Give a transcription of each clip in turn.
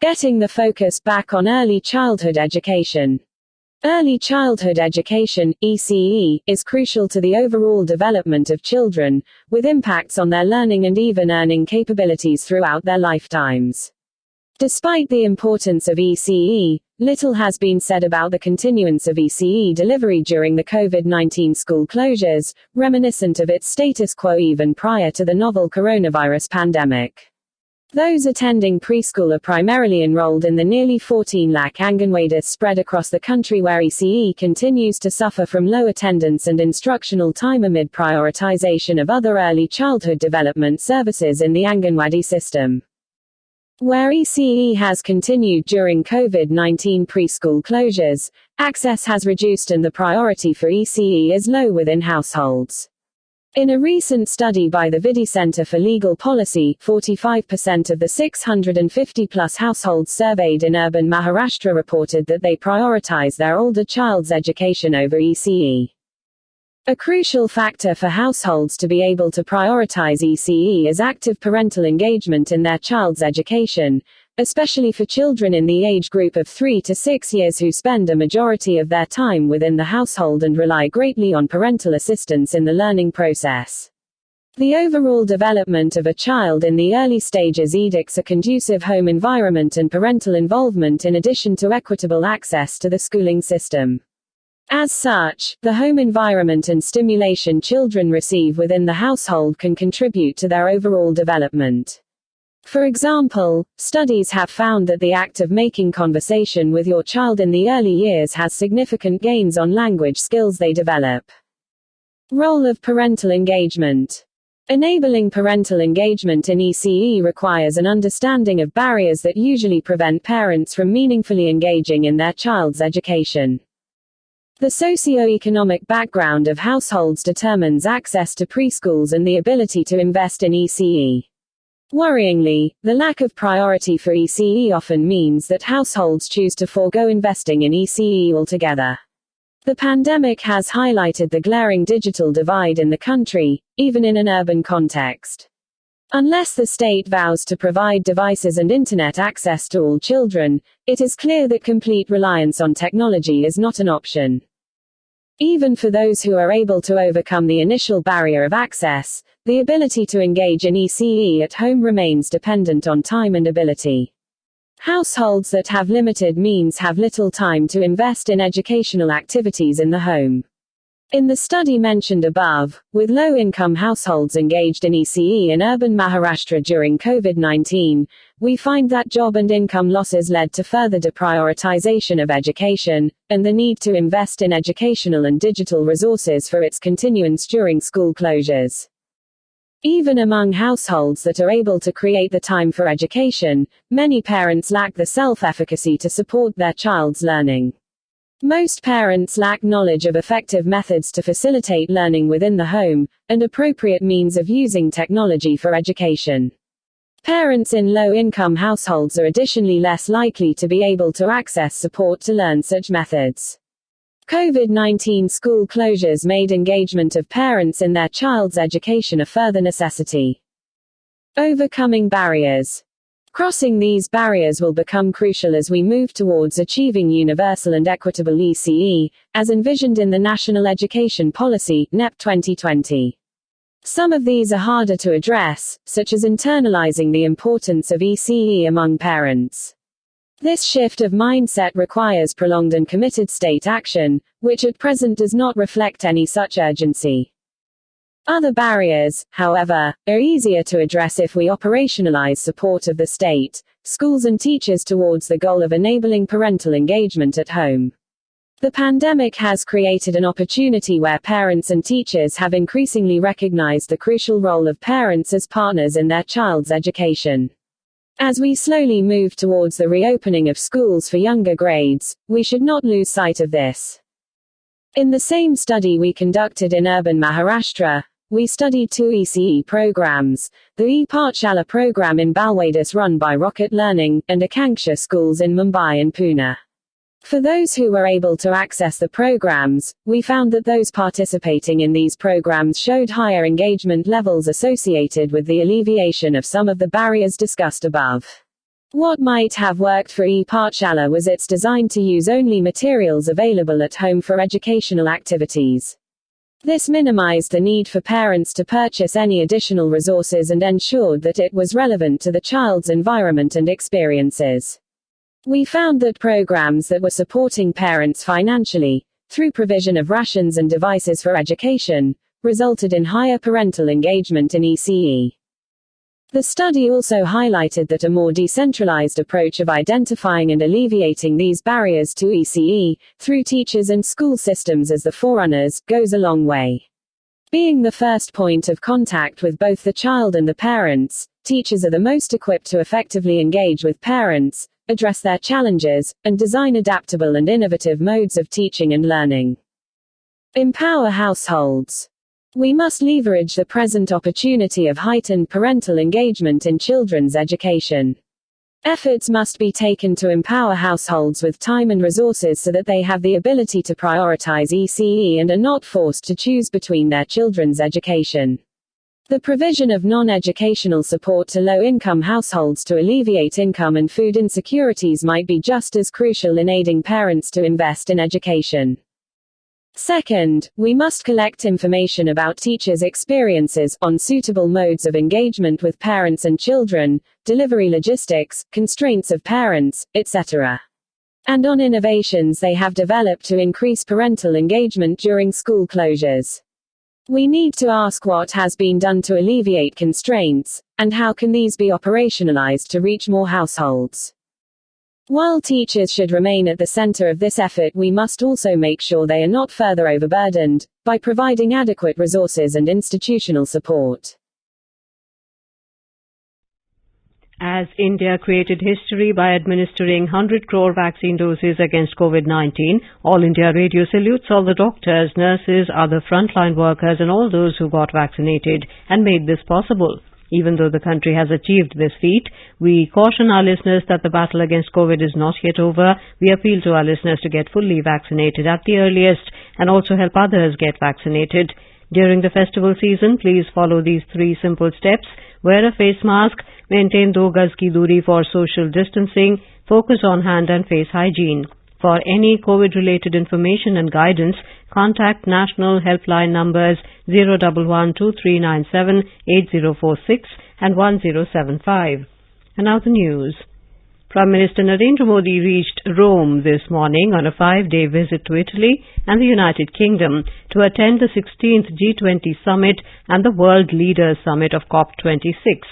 Getting the focus back on early childhood education. Early childhood education, ECE, is crucial to the overall development of children, with impacts on their learning and even earning capabilities throughout their lifetimes. Despite the importance of ECE, little has been said about the continuance of ECE delivery during the COVID-19 school closures, reminiscent of its status quo even prior to the novel coronavirus pandemic. Those attending preschool are primarily enrolled in the nearly 14 lakh Anganwadis spread across the country, where ECE continues to suffer from low attendance and instructional time amid prioritization of other early childhood development services in the Anganwadi system. Where ECE has continued during COVID-19 preschool closures, access has reduced and the priority for ECE is low within households. In a recent study by the Vidhi Center for Legal Policy, 45% of the 650-plus households surveyed in urban Maharashtra reported that they prioritize their older child's education over ECE. A crucial factor for households to be able to prioritize ECE is active parental engagement in their child's education, especially for children in the age group of 3 to 6 years who spend a majority of their time within the household and rely greatly on parental assistance in the learning process. The overall development of a child in the early stages edicts a conducive home environment and parental involvement in addition to equitable access to the schooling system. As such, the home environment and stimulation children receive within the household can contribute to their overall development. For example, studies have found that the act of making conversation with your child in the early years has significant gains on language skills they develop. Role of parental engagement. Enabling parental engagement in ECE requires an understanding of barriers that usually prevent parents from meaningfully engaging in their child's education. The socio-economic background of households determines access to preschools and the ability to invest in ECE. Worryingly, the lack of priority for ECE often means that households choose to forego investing in ECE altogether. The pandemic has highlighted the glaring digital divide in the country, even in an urban context. Unless the state vows to provide devices and internet access to all children, it is clear that complete reliance on technology is not an option. Even for those who are able to overcome the initial barrier of access, the ability to engage in ECE at home remains dependent on time and ability. Households that have limited means have little time to invest in educational activities in the home. In the study mentioned above, with low-income households engaged in ECE in urban Maharashtra during COVID-19, we find that job and income losses led to further deprioritization of education, and the need to invest in educational and digital resources for its continuance during school closures. Even among households that are able to create the time for education, many parents lack the self-efficacy to support their child's learning. Most parents lack knowledge of effective methods to facilitate learning within the home, and appropriate means of using technology for education. Parents in low-income households are additionally less likely to be able to access support to learn such methods. COVID-19 school closures made engagement of parents in their child's education a further necessity. Overcoming barriers. Crossing these barriers will become crucial as we move towards achieving universal and equitable ECE, as envisioned in the National Education Policy, NEP 2020. Some of these are harder to address, such as internalizing the importance of ECE among parents. This shift of mindset requires prolonged and committed state action, which at present does not reflect any such urgency. Other barriers, however, are easier to address if we operationalize support of the state, schools and teachers towards the goal of enabling parental engagement at home. The pandemic has created an opportunity where parents and teachers have increasingly recognized the crucial role of parents as partners in their child's education. As we slowly move towards the reopening of schools for younger grades, we should not lose sight of this. In the same study we conducted in urban Maharashtra, we studied 2 ECE programs, the E-Pathshala program in Balwadis run by Rocket Learning, and Akanksha schools in Mumbai and Pune. For those who were able to access the programs, we found that those participating in these programs showed higher engagement levels associated with the alleviation of some of the barriers discussed above. What might have worked for ePathshala was its design to use only materials available at home for educational activities. This minimized the need for parents to purchase any additional resources and ensured that it was relevant to the child's environment and experiences. We found that programs that were supporting parents financially, through provision of rations and devices for education, resulted in higher parental engagement in ECE. The study also highlighted that a more decentralized approach of identifying and alleviating these barriers to ECE, through teachers and school systems as the forerunners, goes a long way. Being the first point of contact with both the child and the parents, teachers are the most equipped to effectively engage with parents, address their challenges, and design adaptable and innovative modes of teaching and learning. Empower households. We must leverage the present opportunity of heightened parental engagement in children's education. Efforts must be taken to empower households with time and resources so that they have the ability to prioritize ECE and are not forced to choose between their children's education. The provision of non-educational support to low-income households to alleviate income and food insecurities might be just as crucial in aiding parents to invest in education. Second, we must collect information about teachers' experiences on suitable modes of engagement with parents and children, delivery logistics, constraints of parents, etc. and on innovations they have developed to increase parental engagement during school closures. We need to ask what has been done to alleviate constraints, and how can these be operationalized to reach more households. While teachers should remain at the center of this effort, we must also make sure they are not further overburdened, by providing adequate resources and institutional support. As India created history by administering 100 crore vaccine doses against COVID-19, All India Radio salutes all the doctors, nurses, other frontline workers and all those who got vaccinated and made this possible. Even though the country has achieved this feat, we caution our listeners that the battle against COVID is not yet over. We appeal to our listeners to get fully vaccinated at the earliest and also help others get vaccinated. During the festival season, please follow these 3 simple steps. Wear a face mask, maintain 2 gaz ki duri for social distancing, focus on hand and face hygiene. For any COVID-related information and guidance, contact national helpline numbers 011-2397-8046 and 1075. And now the news. Prime Minister Narendra Modi reached Rome this morning on a 5-day visit to Italy and the United Kingdom to attend the 16th G20 Summit and the World Leaders Summit of COP26.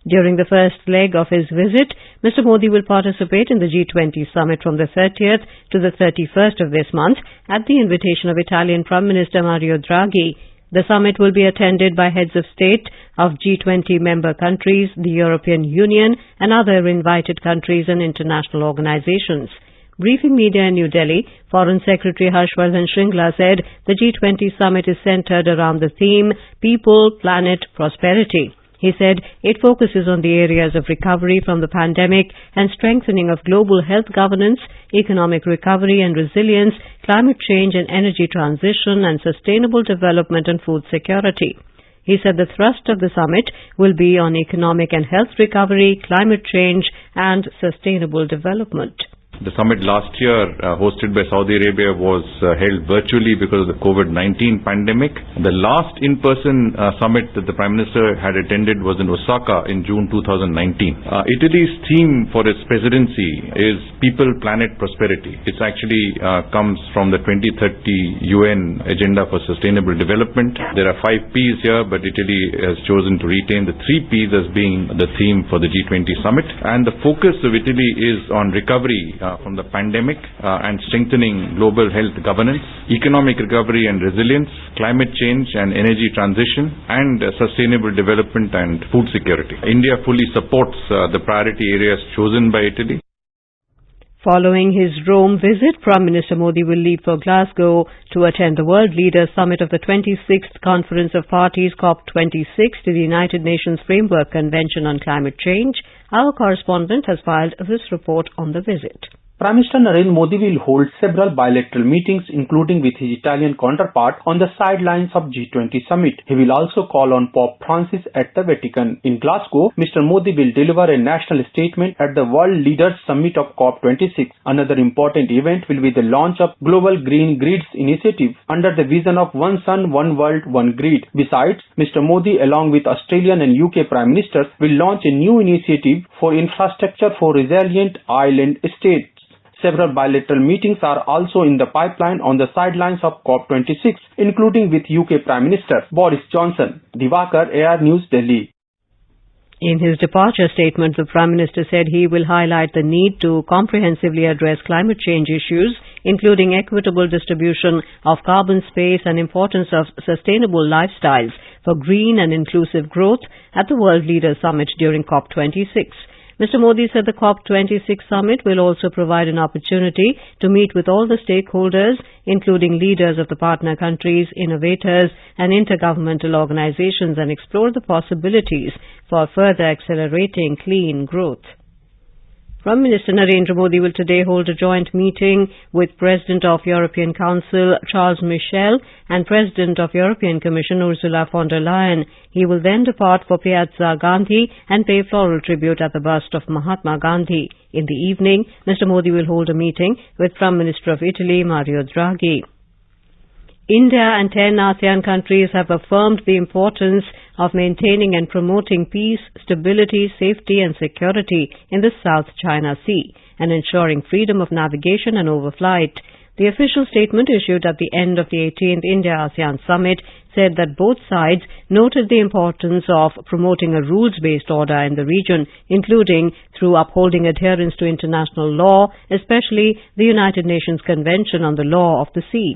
During the first leg of his visit, Mr. Modi will participate in the G20 summit from the 30th to the 31st of this month at the invitation of Italian Prime Minister Mario Draghi. The summit will be attended by heads of state of G20 member countries, the European Union and other invited countries and international organizations. Briefing media in New Delhi, Foreign Secretary Harshvardhan Shringla said the G20 summit is centered around the theme People, Planet, Prosperity. He said it focuses on the areas of recovery from the pandemic and strengthening of global health governance, economic recovery and resilience, climate change and energy transition, and sustainable development and food security. He said the thrust of the summit will be on economic and health recovery, climate change, and sustainable development. The summit last year, hosted by Saudi Arabia, was held virtually because of the COVID-19 pandemic. The last in-person summit that the Prime Minister had attended was in Osaka in June 2019. Italy's theme for its presidency is People, Planet, Prosperity. It actually comes from the 2030 UN Agenda for Sustainable Development. There are 5 Ps here, but Italy has chosen to retain the 3 Ps as being the theme for the G20 summit. And the focus of Italy is on recovery from the pandemic and strengthening global health governance, economic recovery and resilience, climate change and energy transition, and sustainable development and food security. India fully supports the priority areas chosen by Italy. Following his Rome visit, Prime Minister Modi will leave for Glasgow to attend the World Leaders Summit of the 26th Conference of Parties COP26 to the United Nations Framework Convention on Climate Change. Our correspondent has filed this report on the visit. Prime Minister Narendra Modi will hold several bilateral meetings, including with his Italian counterpart, on the sidelines of G20 summit. He will also call on Pope Francis at the Vatican. In Glasgow, Mr. Modi will deliver a national statement at the World Leaders Summit of COP26. Another important event will be the launch of Global Green Grids initiative under the vision of One Sun, One World, One Grid. Besides, Mr. Modi, along with Australian and UK Prime Ministers, will launch a new initiative for infrastructure for resilient island states. Several bilateral meetings are also in the pipeline on the sidelines of COP26, including with UK Prime Minister Boris Johnson. Divakar, AR News, Delhi. In his departure statement, the Prime Minister said he will highlight the need to comprehensively address climate change issues, including equitable distribution of carbon space and importance of sustainable lifestyles for green and inclusive growth at the World Leaders Summit during COP26. Mr. Modi said the COP26 summit will also provide an opportunity to meet with all the stakeholders, including leaders of the partner countries, innovators and intergovernmental organizations, and explore the possibilities for further accelerating clean growth. Prime Minister Narendra Modi will today hold a joint meeting with President of European Council Charles Michel and President of European Commission Ursula von der Leyen. He will then depart for Piazza Gandhi and pay floral tribute at the bust of Mahatma Gandhi. In the evening, Mr. Modi will hold a meeting with Prime Minister of Italy Mario Draghi. India and 10 ASEAN countries have affirmed the importance of maintaining and promoting peace, stability, safety and security in the South China Sea and ensuring freedom of navigation and overflight. The official statement issued at the end of the 18th India-ASEAN Summit said that both sides noted the importance of promoting a rules-based order in the region, including through upholding adherence to international law, especially the United Nations Convention on the Law of the Sea.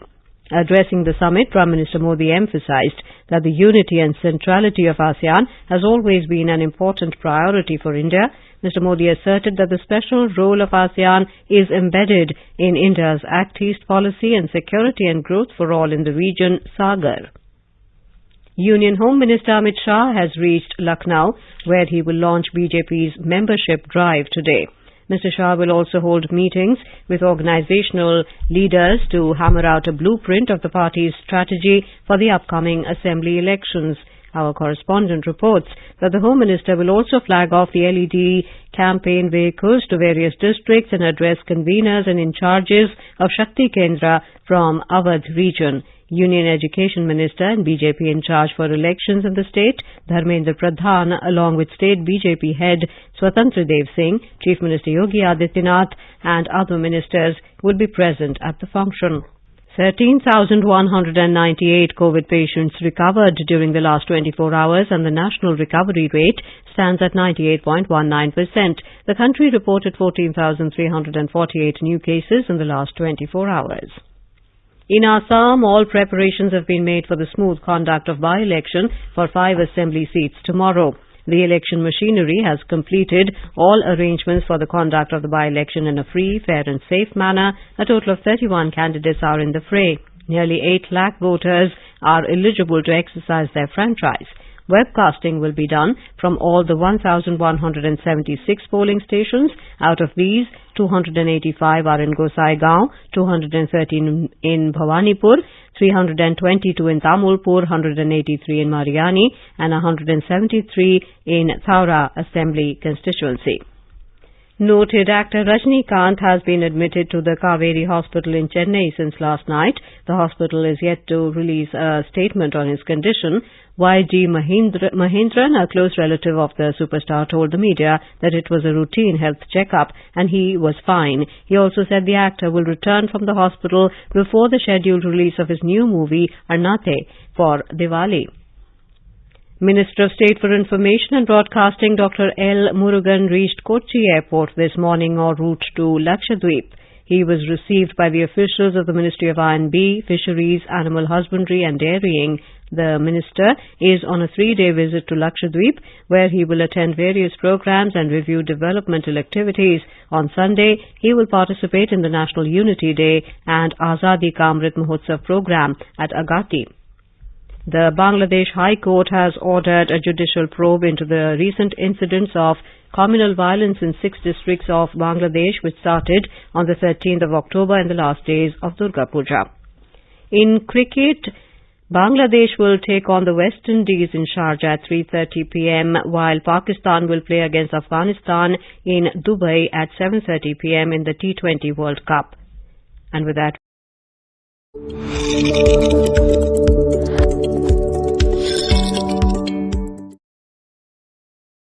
Addressing the summit, Prime Minister Modi emphasized that the unity and centrality of ASEAN has always been an important priority for India. Mr. Modi asserted that the special role of ASEAN is embedded in India's Act East policy and security and growth for all in the region, SAGAR. Union Home Minister Amit Shah has reached Lucknow, where he will launch BJP's membership drive today. Mr. Shah will also hold meetings with organizational leaders to hammer out a blueprint of the party's strategy for the upcoming assembly elections. Our correspondent reports that the Home Minister will also flag off the LED campaign vehicles to various districts and address conveners and in charges of Shakti Kendra from Awadh region. Union Education Minister and BJP in charge for elections in the state, Dharmendra Pradhan, along with state BJP head Swatantra Dev Singh, Chief Minister Yogi Adityanath and other ministers will be present at the function. 13,198 COVID patients recovered during the last 24 hours and the national recovery rate stands at 98.19%. The country reported 14,348 new cases in the last 24 hours. In Assam, all preparations have been made for the smooth conduct of by-election for 5 assembly seats tomorrow. The election machinery has completed all arrangements for the conduct of the by-election in a free, fair and safe manner. A total of 31 candidates are in the fray. Nearly 8 lakh voters are eligible to exercise their franchise. Webcasting will be done from all the 1,176 polling stations. Out of these, 285 are in Gosaigaon, 213 in Bhawanipur, 322 in Tamulpur, 183 in Mariani, and 173 in Thaura Assembly constituency. Noted actor Rajnikant has been admitted to the Kaveri Hospital in Chennai since last night. The hospital is yet to release a statement on his condition. Y.G. Mahindran, a close relative of the superstar, told the media that it was a routine health checkup and he was fine. He also said the actor will return from the hospital before the scheduled release of his new movie Annathe for Diwali. Minister of State for Information and Broadcasting Dr. L. Murugan reached Kochi Airport this morning en route to Lakshadweep. He was received by the officials of the Ministry of I&B, Fisheries, Animal Husbandry and Dairying. The minister is on a 3-day visit to Lakshadweep, where he will attend various programs and review developmental activities. On Sunday, he will participate in the National Unity Day and Azadi Ka Amrit Mahotsav program at Agatti. The Bangladesh High Court has ordered a judicial probe into the recent incidents of communal violence in 6 districts of Bangladesh, which started on the 13th of October and the last days of Durga Puja. In cricket, Bangladesh will take on the West Indies in Sharjah at 3:30 p.m., while Pakistan will play against Afghanistan in Dubai at 7:30 p.m. in the T20 World Cup. And with that,